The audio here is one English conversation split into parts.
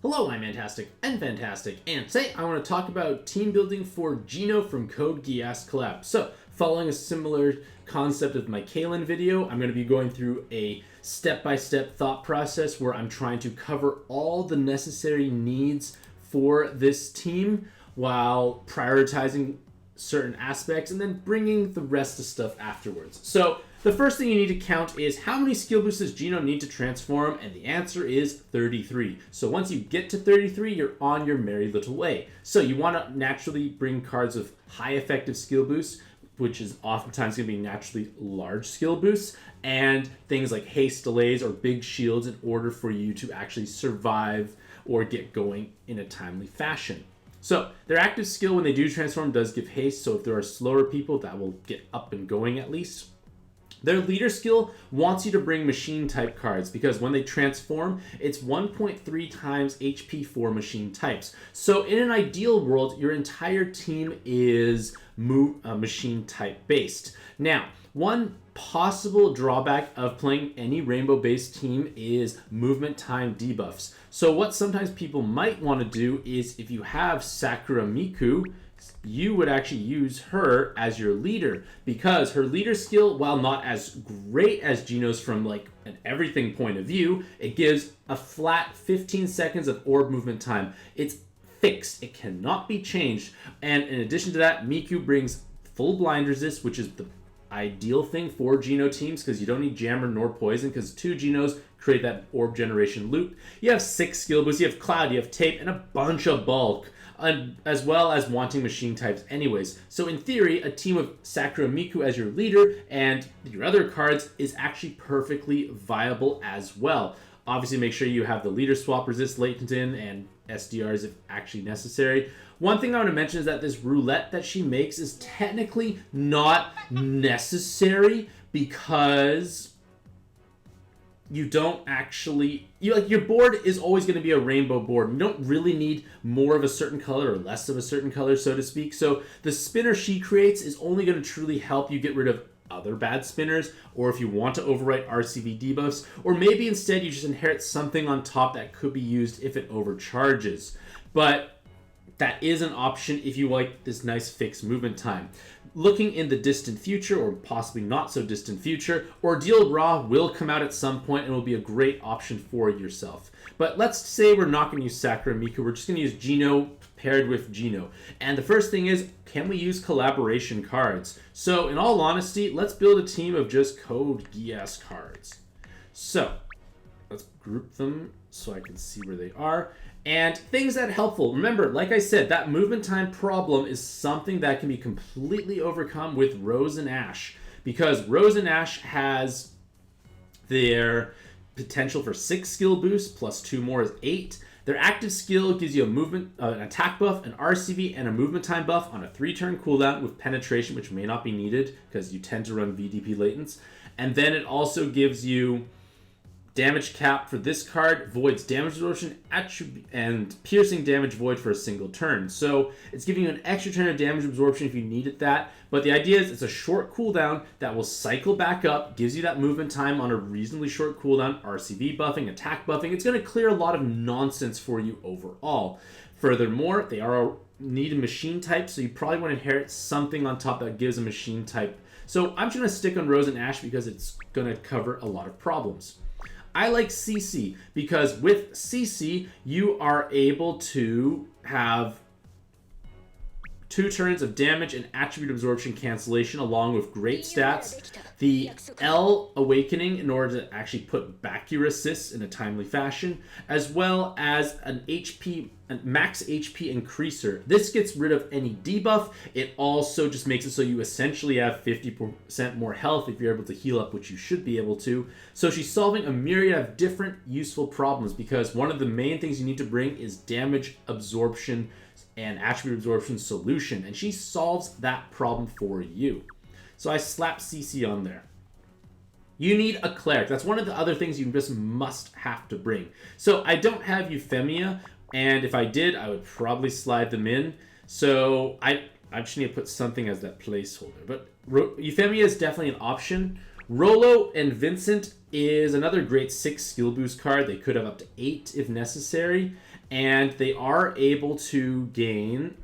Hello, I'm Mantastic'c and Fantastic, and today I want to talk about team building for Gino from Code Geass collab. So, following a similar concept of my Kalen video, I'm going to be going through a step-by-step thought process where I'm trying to cover all the necessary needs for this team while prioritizing certain aspects and then bringing the rest of stuff afterwards. So, the first thing you need to count is how many skill boosts does Gino need to transform, and the answer is 33. So once you get to 33, you're on your merry little way. So you want to naturally bring cards with high effective skill boosts, which is oftentimes going to be naturally large skill boosts, and things like haste delays or big shields in order for you to actually survive or get going in a timely fashion. So their active skill when they do transform does give haste, so if there are slower people, that will get up and going at least. Their leader skill wants you to bring machine type cards because when they transform, it's 1.3 times HP for machine types. So in an ideal world, your entire team is machine type based. Now, one possible drawback of playing any rainbow based team is movement time debuffs. So what sometimes people might want to do is if you have Sakura Miku, you would actually use her as your leader because her leader skill, while not as great as Gino's from like an everything point of view, it gives a flat 15 seconds of orb movement time. It's fixed. It cannot be changed. And in addition to that, Miku brings full blind resist, which is the ideal thing for Gino teams because you don't need jammer nor poison because two Ginos create that orb generation loop. You have 6 skill boosts, you have cloud, you have tape, and a bunch of bulk. As well as wanting machine types anyways. So in theory, a team of Sakura Miku as your leader and your other cards is actually perfectly viable as well. Obviously, make sure you have the leader swap resist latent in and SDRs if actually necessary. One thing I want to mention is that this roulette that she makes is technically not necessary because you don't actually, your board is always going to be a rainbow board. You don't really need more of a certain color or less of a certain color, so to speak. So the spinner she creates is only going to truly help you get rid of other bad spinners, or if you want to overwrite RCV debuffs, or maybe instead you just inherit something on top that could be used if it overcharges. But that is an option if you like this nice fixed movement time. Looking in the distant future, or possibly not so distant future, Ordeal Raw will come out at some point and will be a great option for yourself. But let's say we're not going to use Sakura Miku, we're just going to use Gino paired with Gino. And the first thing is, can we use collaboration cards? So in all honesty, let's build a team of just Code Geass cards. So let's group them so I can see where they are. And things that are helpful. Remember, like I said, that movement time problem is something that can be completely overcome with Rose and Ash. Because Rose and Ash has their potential for 6 skill boosts, plus 2 more is 8. Their active skill gives you a movement, an attack buff, an RCV, and a movement time buff on a 3-turn cooldown with penetration, which may not be needed because you tend to run VDP latents. And then it also gives you damage cap for this card, voids damage absorption, and piercing damage void for a single turn. So it's giving you an extra turn of damage absorption if you needed that. But the idea is it's a short cooldown that will cycle back up, gives you that movement time on a reasonably short cooldown, RCV buffing, attack buffing. It's going to clear a lot of nonsense for you overall. Furthermore, they are need a machine type, so you probably want to inherit something on top that gives a machine type. So I'm just going to stick on Rose and Ash because it's going to cover a lot of problems. I like CC because with CC, you are able to have 2 turns of damage and attribute absorption cancellation along with great stats. The L Awakening in order to actually put back your assists in a timely fashion, as well as an max HP increaser. This gets rid of any debuff. It also just makes it so you essentially have 50% more health if you're able to heal up, which you should be able to. So she's solving a myriad of different useful problems because one of the main things you need to bring is damage absorption and attribute absorption solution, and she solves that problem for you. So I slap CC on there. You need a cleric. That's one of the other things you just must have to bring. So I don't have Euphemia, and if I did, I would probably slide them in. So I just need to put something as that placeholder. But Euphemia is definitely an option. Rolo and Vincent is another great 6 skill boost card. They could have up to 8 if necessary. And they are able to gain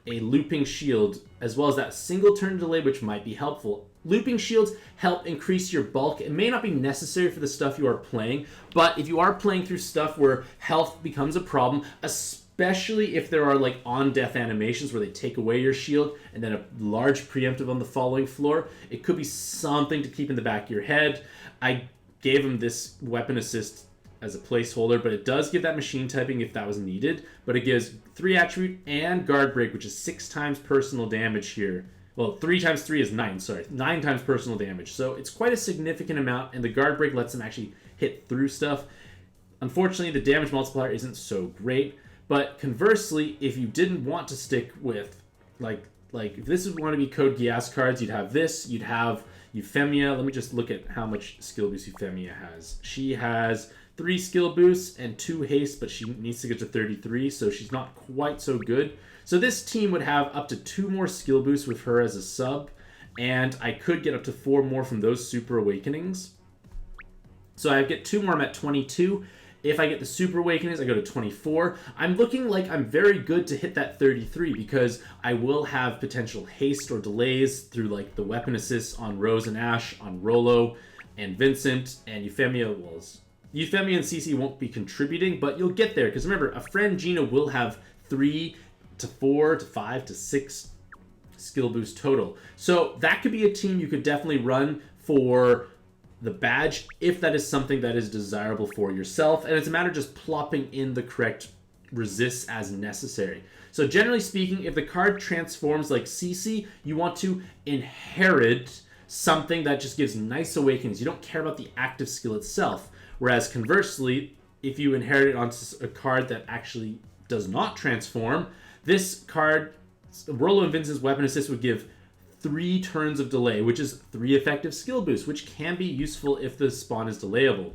a looping shield, as well as that single turn delay, which might be helpful. Looping shields help increase your bulk. It may not be necessary for the stuff you are playing, but if you are playing through stuff where health becomes a problem, especially if there are like on-death animations where they take away your shield and then a large preemptive on the following floor, it could be something to keep in the back of your head. I gave him this weapon assist as a placeholder, but it does give that machine typing if that was needed. But it gives 3 attribute and guard break, which is 6 times personal damage here. Well, 3 times 3 is 9, sorry. 9 times personal damage. So it's quite a significant amount, and the guard break lets them actually hit through stuff. Unfortunately, the damage multiplier isn't so great. But conversely, if you didn't want to stick with, like if this would want to be Code Geass cards, you'd have this, you'd have Euphemia. Let me just look at how much skill boost Euphemia has. She has 3 skill boosts and 2 haste, but she needs to get to 33, so she's not quite so good. So this team would have up to 2 more skill boosts with her as a sub, and I could get up to 4 more from those Super Awakenings. So I get 2 more, I'm at 22. If I get the Super Awakenings, I go to 24. I'm looking like I'm very good to hit that 33 because I will have potential haste or delays through like the weapon assists on Rose and Ash, on Rolo and Vincent, and Euphemia was... Euphemia and CC won't be contributing, but you'll get there. Because remember, a friend Gino will have 3 to 4 to 5 to 6 skill boost total. So that could be a team you could definitely run for the badge if that is something that is desirable for yourself. And it's a matter of just plopping in the correct resists as necessary. So generally speaking, if the card transforms like CC, you want to inherit something that just gives nice awakenings. You don't care about the active skill itself. Whereas conversely, if you inherit it onto a card that actually does not transform, this card, Rolo and Vincent's weapon assist, would give 3 turns of delay, which is 3 effective skill boosts, which can be useful if the spawn is delayable.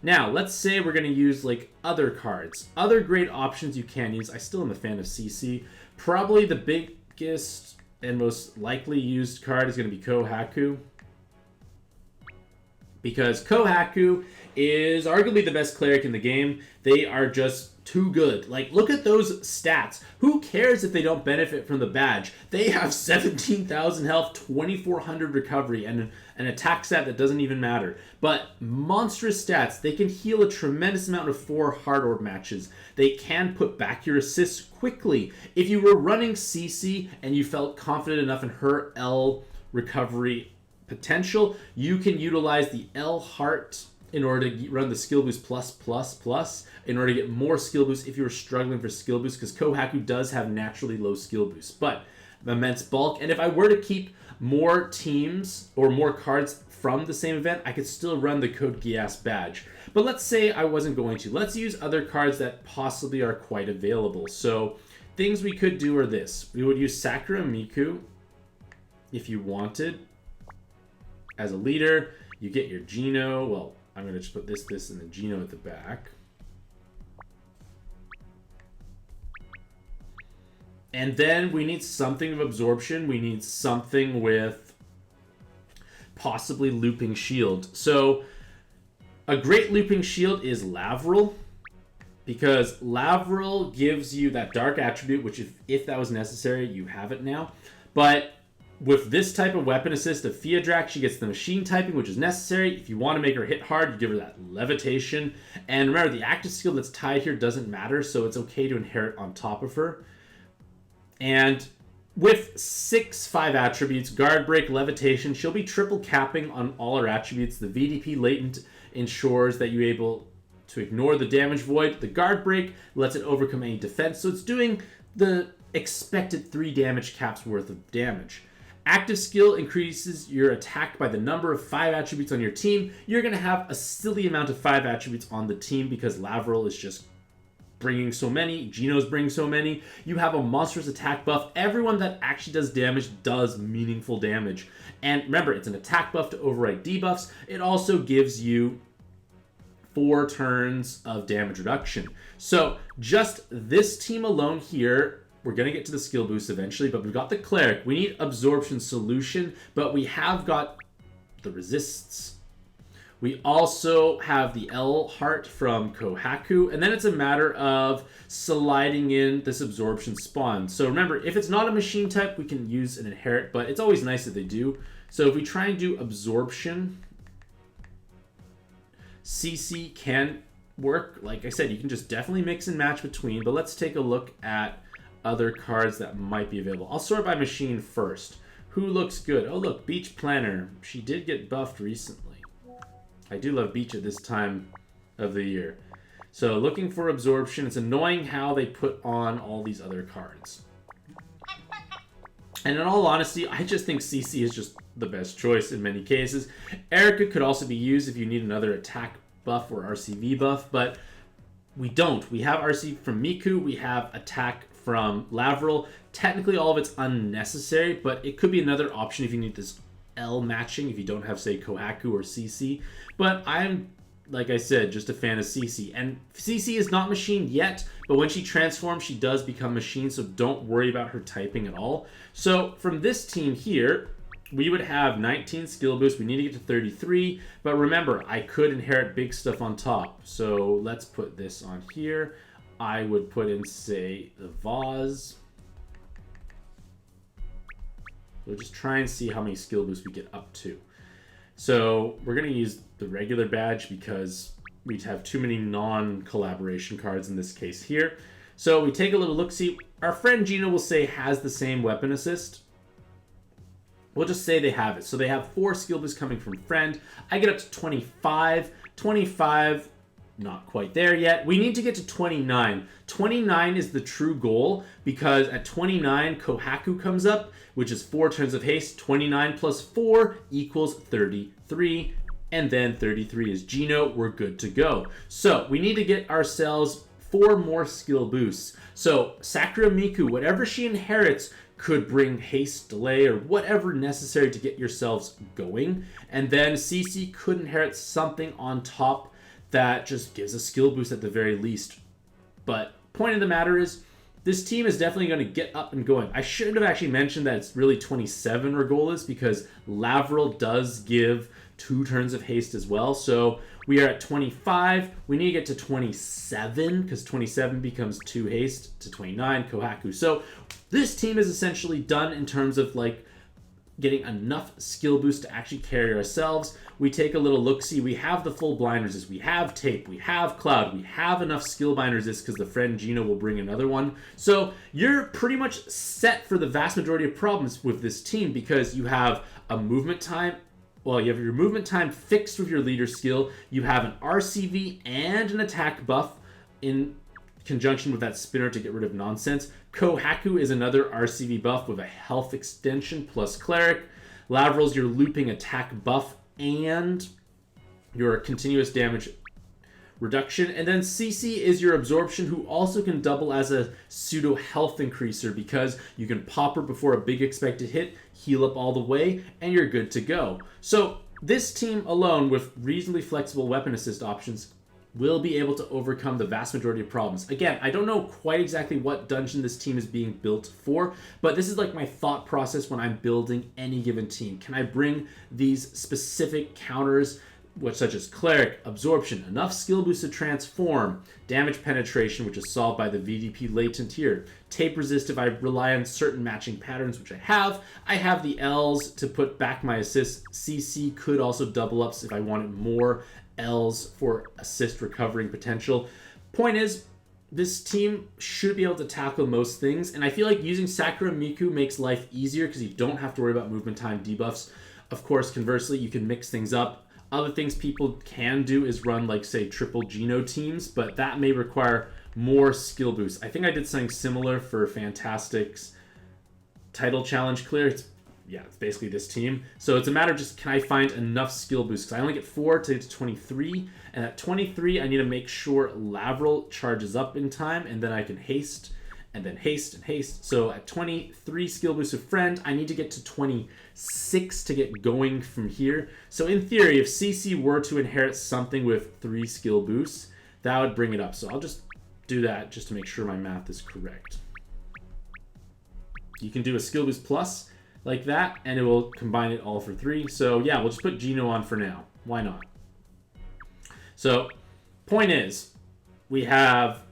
Now, let's say we're going to use like other cards. Other great options you can use. I still am a fan of CC. Probably the biggest and most likely used card is going to be Kohaku. Because Kohaku is arguably the best cleric in the game. They are just too good. Like, look at those stats. Who cares if they don't benefit from the badge? They have 17,000 health, 2,400 recovery, and an attack stat that doesn't even matter. But monstrous stats. They can heal a tremendous amount of 4 hard orb matches. They can put back your assists quickly. If you were running CC and you felt confident enough in her L recovery potential, you can utilize the L heart in order to run the skill boost plus in order to get more skill boost if you were struggling for skill boost, because Kohaku does have naturally low skill boost, but immense bulk. And if I were to keep more teams or more cards from the same event, I could still run the Code Geass badge. But let's say I wasn't going to. Let's use other cards that possibly are quite available. So things we could do are this. We would use Sakura Miku if you wanted. As a leader, you get your Gino. Well, I'm going to just put this, and then Gino at the back. And then we need something of absorption. We need something with possibly looping shield. So a great looping shield is Lavril, because Lavril gives you that dark attribute, which if that was necessary, you have it now. But with this type of weapon assist of Theodrak, she gets the machine typing, which is necessary. If you want to make her hit hard, you give her that levitation. And remember, the active skill that's tied here doesn't matter, so it's okay to inherit on top of her. And with 6/5 attributes, guard break, levitation, she'll be triple capping on all her attributes. The VDP latent ensures that you're able to ignore the damage void. The guard break lets it overcome any defense, so it's doing the expected 3 damage caps worth of damage. Active skill increases your attack by the number of 5 attributes on your team. You're going to have a silly amount of 5 attributes on the team because Lavril is just bringing so many. Gino's bringing so many. You have a monstrous attack buff. Everyone that actually does damage does meaningful damage. And remember, it's an attack buff to override debuffs. It also gives you 4 turns of damage reduction. So just this team alone here, we're going to get to the skill boost eventually, but we've got the cleric. We need absorption solution, but we have got the resists. We also have the L heart from Kohaku, and then it's a matter of sliding in this absorption spawn. So remember, if it's not a machine type, we can use an inherit, but it's always nice that they do. So if we try and do absorption, CC can work. Like I said, you can just definitely mix and match between, but let's take a look at other cards that might be available. I'll sort by machine first. Who looks good? Oh look, Beach Planner. She did get buffed recently. I do love Beach at this time of the year. So looking for absorption. It's annoying how they put on all these other cards. And in all honesty, I just think CC is just the best choice in many cases. Erica could also be used if you need another attack buff or RCV buff, but we don't. We have RC from Miku. We have attack from Lavril. Technically, all of it's unnecessary, but it could be another option if you need this L matching, if you don't have, say, Kohaku or CC. But I'm, like I said, just a fan of CC. And CC is not machine yet, but when she transforms, she does become machine, so don't worry about her typing at all. So from this team here, we would have 19 skill boost. We need to get to 33, but remember, I could inherit big stuff on top. So let's put this on here. I would put in, say, the vase. We'll just try and see how many skill boosts we get up to. So we're going to use the regular badge because we have too many non-collaboration cards in this case here. So we take a little look-see. Our friend Gino will say has the same weapon assist. We'll just say they have it. So they have 4 skill boosts coming from friend. I get up to 25. 25, not quite there yet. We need to get to 29. 29 is the true goal because at 29, Kohaku comes up, which is 4 turns of haste. 29 plus 4 equals 33. And then 33 is Gino. We're good to go. So we need to get ourselves 4 more skill boosts. So Sakura Miku, whatever she inherits, could bring haste, delay, or whatever necessary to get yourselves going. And then CC could inherit something on top that just gives a skill boost at the very least. But point of the matter is, this team is definitely going to get up and going. I should have actually mentioned that it's really 27 our goal is because Lavril does give 2 turns of haste as well. So we are at 25. We need to get to 27 because 27 becomes 2 haste to 29 Kohaku. So this team is essentially done in terms of like getting enough skill boost to actually carry ourselves. We take a little look-see. We have the full blind resist. We have tape. We have cloud. We have enough skill bind resist because the friend Gino will bring another one. So you're pretty much set for the vast majority of problems with this team because you have a movement time. Well, you have your movement time fixed with your leader skill. You have an RCV and an attack buff in conjunction with that spinner to get rid of nonsense. Kohaku is another RCV buff with a health extension plus cleric. Lavril's your looping attack buff and your continuous damage reduction. And then CC is your absorption, who also can double as a pseudo health increaser because you can pop her before a big expected hit, heal up all the way, and you're good to go. So this team alone with reasonably flexible weapon assist options will be able to overcome the vast majority of problems. Again, I don't know quite exactly what dungeon this team is being built for, but this is like my thought process when I'm building any given team. Can I bring these specific counters, such as cleric, absorption, enough skill boost to transform, damage penetration, which is solved by the VDP latent here, tape resist if I rely on certain matching patterns, which I have the L's to put back my assists. CC could also double ups if I wanted more L's for assist recovering potential. Point is, this team should be able to tackle most things, and I feel like using Sakura Miku makes life easier because you don't have to worry about movement time debuffs. Of course, conversely, you can mix things up. Other things people can do is run, like, say, triple Gino teams, but that may require more skill boosts. I think I did something similar for Mantastic'c's title challenge clear. It's basically this team. So it's a matter of just, can I find enough skill boosts? Because I only get 4 to get to 23. And at 23, I need to make sure Lavril charges up in time, and then I can haste, and then haste, and haste. So at 23 skill boosts of friend, I need to get to 26 to get going from here. So in theory, if CC were to inherit something with 3 skill boosts, that would bring it up. So I'll just do that just to make sure my math is correct. You can do a skill boost plus. like that, and it will combine it all for 3. So yeah, we'll just put Gino on for now. Why not? So point is, we have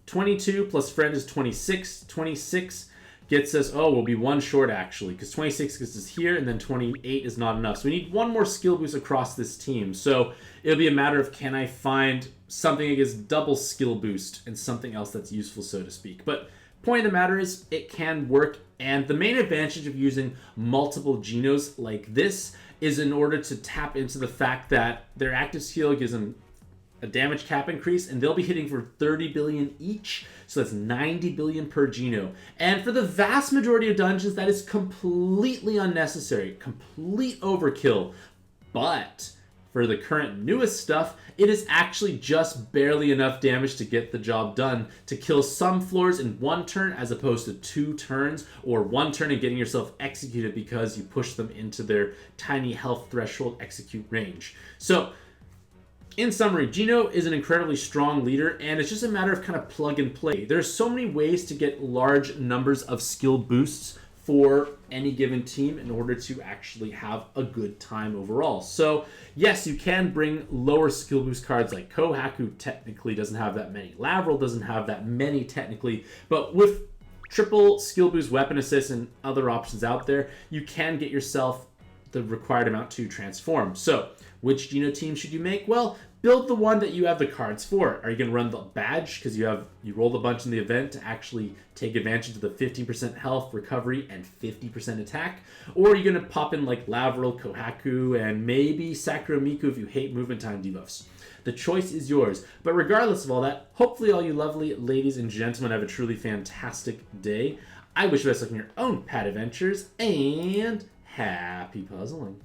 22 plus friend is 26. 26 gets us, oh, we'll be 1 short actually, because 26 gets us here, and then 28 is not enough. So we need 1 more skill boost across this team. So it'll be a matter of, can I find something that gets double skill boost and something else that's useful, so to speak. But point of the matter is, it can work, and the main advantage of using multiple Genos like this is in order to tap into the fact that their active skill gives them a damage cap increase, and they'll be hitting for 30 billion each, so that's 90 billion per Gino. And for the vast majority of dungeons, that is completely unnecessary, complete overkill. But for the current newest stuff, it is actually just barely enough damage to get the job done, to kill some floors in 1 turn as opposed to 2 turns, or 1 turn and getting yourself executed because you push them into their tiny health threshold execute range. So in summary, Gino is an incredibly strong leader, and it's just a matter of kind of plug and play. There's so many ways to get large numbers of skill boosts for any given team in order to actually have a good time overall. So yes, you can bring lower skill boost cards like Kohaku technically doesn't have that many. Lavril doesn't have that many technically, but with triple skill boost weapon assists and other options out there, you can get yourself the required amount to transform. So which Gino team should you make? Well, build the one that you have the cards for. Are you going to run the badge because you rolled a bunch in the event to actually take advantage of the 15% health, recovery, and 50% attack? Or are you going to pop in like Lavril, Kohaku, and maybe Sakura Miku if you hate movement time debuffs? The choice is yours. But regardless of all that, hopefully all you lovely ladies and gentlemen have a truly fantastic day. I wish you best luck in your own pad adventures, and happy puzzling.